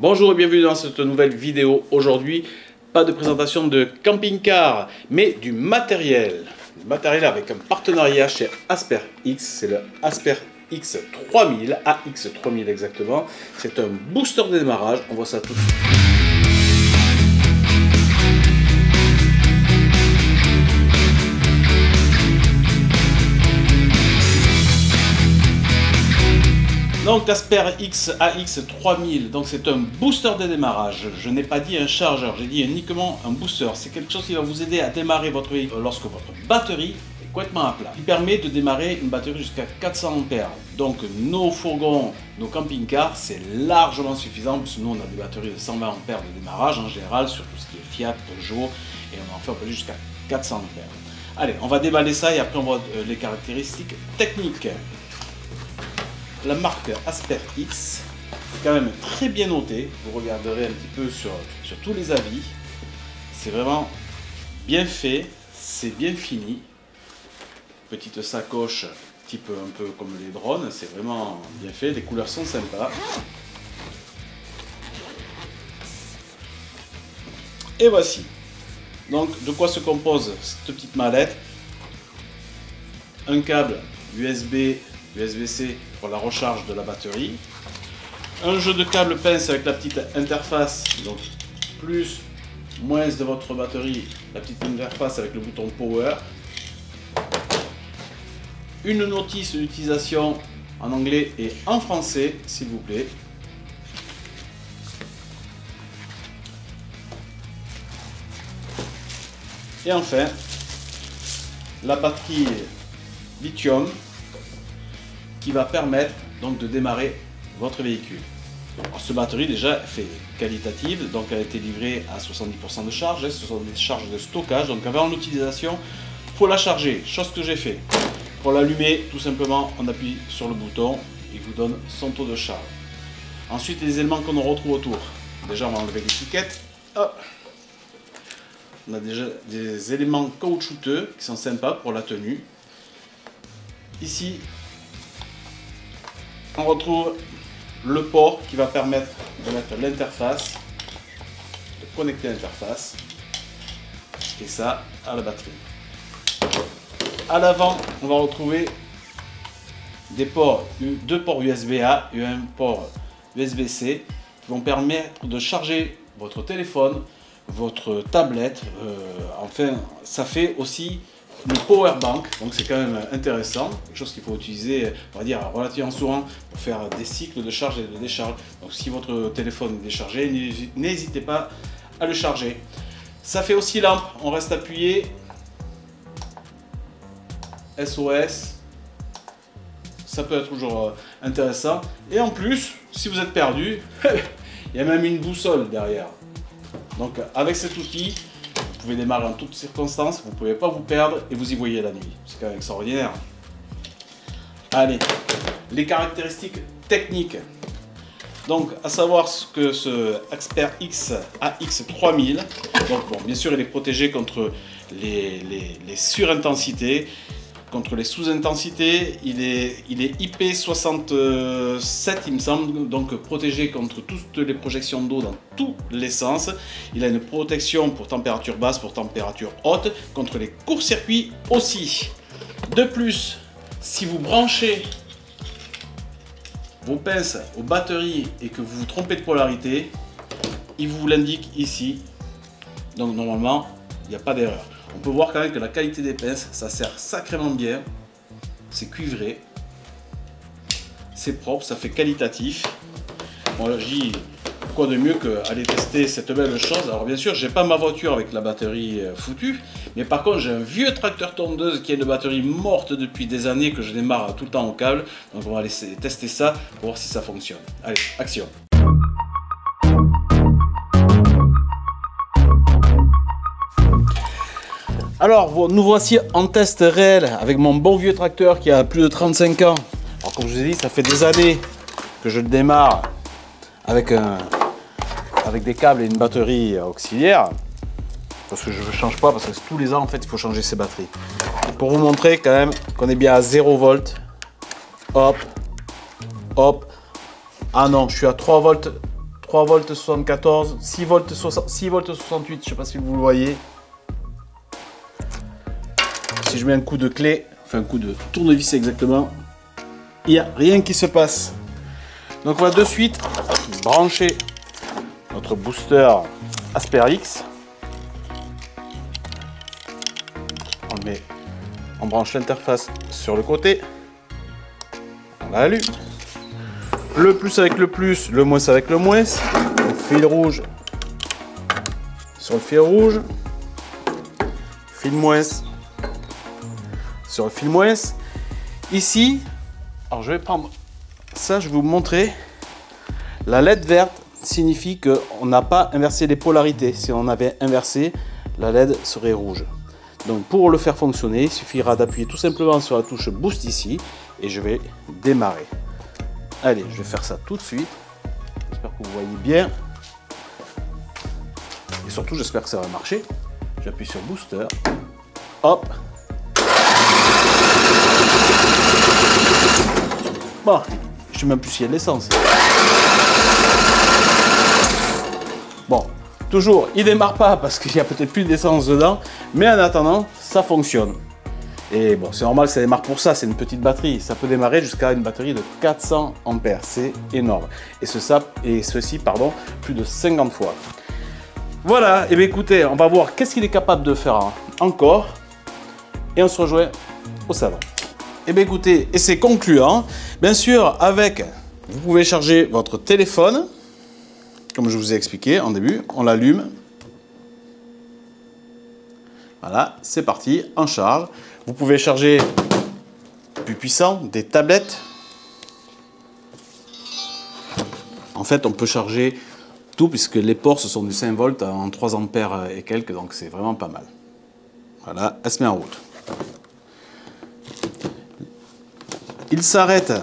Bonjour et bienvenue dans cette nouvelle vidéo. Aujourd'hui, pas de présentation de camping-car, mais du matériel. Du matériel avec un partenariat chez Asper X, c'est le Asper X3000, AX3000 exactement. C'est un booster de démarrage, on voit ça tout de suite. Donc l'Asper X AX3000, donc c'est un booster de démarrage. Je n'ai pas dit un chargeur, j'ai dit uniquement un booster. C'est quelque chose qui va vous aider à démarrer votre véhicule lorsque votre batterie est complètement à plat. Il permet de démarrer une batterie jusqu'à 400 ampères. Donc nos fourgons, nos camping-cars, c'est largement suffisant, puisque nous on a des batteries de 120 ampères de démarrage en général, sur tout ce qui est Fiat, Peugeot, et on en fait jusqu'à 400 ampères. Allez, on va déballer ça et après on voit les caractéristiques techniques. La marque Asper X est quand même très bien notée. Vous regarderez un petit peu sur tous les avis. C'est vraiment bien fait, c'est bien fini. Petite sacoche type un peu comme les drones, c'est vraiment bien fait. Les couleurs sont sympas. Et voici. Donc de quoi se compose cette petite mallette? Un câble USB-C pour la recharge de la batterie, un jeu de câble pince avec la petite interface, donc plus, moins de votre batterie, la petite interface avec le bouton Power, une notice d'utilisation en anglais et en français, s'il vous plaît, et enfin, la batterie lithium qui va permettre donc de démarrer votre véhicule. Alors, cette batterie déjà fait qualitative, donc elle a été livrée à 70% de charge, ce sont des charges de stockage, donc avant l'utilisation, il faut la charger, chose que j'ai fait. Pour l'allumer, tout simplement, on appuie sur le bouton, il vous donne son taux de charge. Ensuite, les éléments qu'on retrouve autour. Déjà, on va enlever l'étiquette. On a déjà des éléments caoutchouteux qui sont sympas pour la tenue. Ici, on retrouve le port qui va permettre de mettre l'interface, de connecter l'interface, et ça à la batterie. À l'avant, on va retrouver deux ports USB-A et un port USB-C qui vont permettre de charger votre téléphone, votre tablette. Enfin, ça fait aussi le power bank, donc c'est quand même intéressant, quelque chose qu'il faut utiliser, on va dire, relativement souvent pour faire des cycles de charge et de décharge. Donc si votre téléphone est déchargé, n'hésitez pas à le charger. Ça fait aussi lampe, on reste appuyé, SOS, ça peut être toujours intéressant. Et en plus, si vous êtes perdu, il y a même une boussole derrière. Donc avec cet outil, vous pouvez démarrer en toutes circonstances, vous ne pouvez pas vous perdre et vous y voyez la nuit. C'est quand même extraordinaire. Allez, les caractéristiques techniques. Donc, à savoir ce que ce Asper X AX3000, donc bon, bien sûr, il est protégé contre les surintensités, contre les sous-intensités. Il est IP67, il me semble, donc protégé contre toutes les projections d'eau dans tous les sens. Il a une protection pour température basse, pour température haute, contre les courts-circuits aussi. De plus, si vous branchez vos pinces aux batteries et que vous vous trompez de polarité, il vous l'indique ici. Donc normalement, il n'y a pas d'erreur. On peut voir quand même que la qualité des pinces, ça sert sacrément bien. C'est cuivré. C'est propre, ça fait qualitatif. Bon, je dis, quoi de mieux qu'aller tester cette belle chose. Alors bien sûr, j'ai pas ma voiture avec la batterie foutue. Mais par contre, j'ai un vieux tracteur tondeuse qui a une batterie morte depuis des années que je démarre tout le temps au câble. Donc on va laisser tester ça pour voir si ça fonctionne. Allez, action! Alors, nous voici en test réel avec mon bon vieux tracteur qui a plus de 35 ans. Alors, comme je vous ai dit, ça fait des années que je le démarre avec des câbles et une batterie auxiliaire. Parce que je ne change pas, parce que tous les ans, en fait, il faut changer ses batteries. Pour vous montrer quand même qu'on est bien à 0 volts. Hop, hop. Ah non, je suis à 3 volts 3 volts 74, 6 volts 68, je sais pas si vous le voyez. Si je mets un coup de clé, enfin un coup de tournevis exactement, il n'y a rien qui se passe. Donc on va de suite brancher notre booster Asper-X. On branche l'interface sur le côté. On l'allume. Le plus avec le plus, le moins avec le moins. Le fil rouge sur le fil rouge. Fil moins sur le fil moins. Ici, alors je vais prendre ça, je vais vous montrer. La LED verte signifie qu'on n'a pas inversé les polarités. Si on avait inversé, la LED serait rouge. Donc pour le faire fonctionner, il suffira d'appuyer tout simplement sur la touche Boost ici et je vais démarrer. Allez, je vais faire ça tout de suite. J'espère que vous voyez bien. Et surtout, j'espère que ça va marcher. J'appuie sur Booster. Hop. Bon, je ne sais même plus s'il y a de l'essence. Bon, toujours, il ne démarre pas parce qu'il n'y a peut-être plus d'essence dedans. Mais en attendant, ça fonctionne. Et bon, c'est normal que ça démarre pour ça, c'est une petite batterie. Ça peut démarrer jusqu'à une batterie de 400 ampères, c'est énorme. Et ceci, plus de 50 fois. Voilà, et bien écoutez, on va voir qu'est-ce qu'il est capable de faire encore. Et on se rejoint au salon. Et bien écoutez, et c'est concluant. Bien sûr, vous pouvez charger votre téléphone, comme je vous ai expliqué en début. On l'allume. Voilà, c'est parti, en charge. Vous pouvez charger plus puissant, des tablettes. En fait, on peut charger tout puisque les ports, ce sont du 5 volts en 3 ampères et quelques, donc c'est vraiment pas mal. Voilà, elle se met en route. Il s'arrête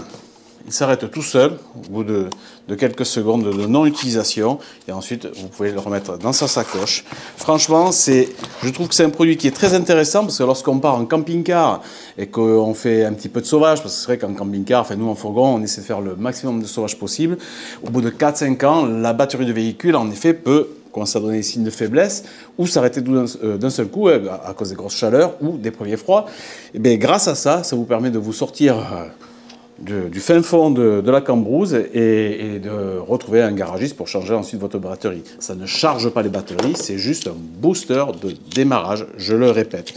tout seul au bout de quelques secondes de non-utilisation et ensuite vous pouvez le remettre dans sa sacoche. Franchement, je trouve que c'est un produit qui est très intéressant parce que lorsqu'on part en camping-car et qu'on fait un petit peu de sauvage, parce que c'est vrai qu'en camping-car, enfin nous en fourgon, on essaie de faire le maximum de sauvage possible. Au bout de 4-5 ans, la batterie de véhicule en effet peut commencer à donner des signes de faiblesse ou s'arrêter d'un seul coup à cause des grosses chaleurs ou des premiers froids. Et bien grâce à ça, ça vous permet de vous sortir du fin fond de la cambrouse et de retrouver un garagiste pour charger ensuite votre batterie. Ça ne charge pas les batteries, c'est juste un booster de démarrage, je le répète.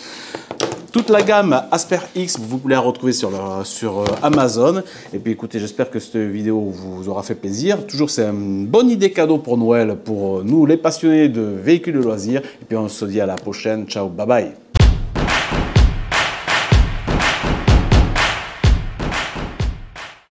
Toute la gamme Asper-X, vous pouvez la retrouver sur Amazon. Et puis écoutez, j'espère que cette vidéo vous aura fait plaisir. Toujours, c'est une bonne idée cadeau pour Noël, pour nous les passionnés de véhicules de loisirs. Et puis on se dit à la prochaine. Ciao, bye bye.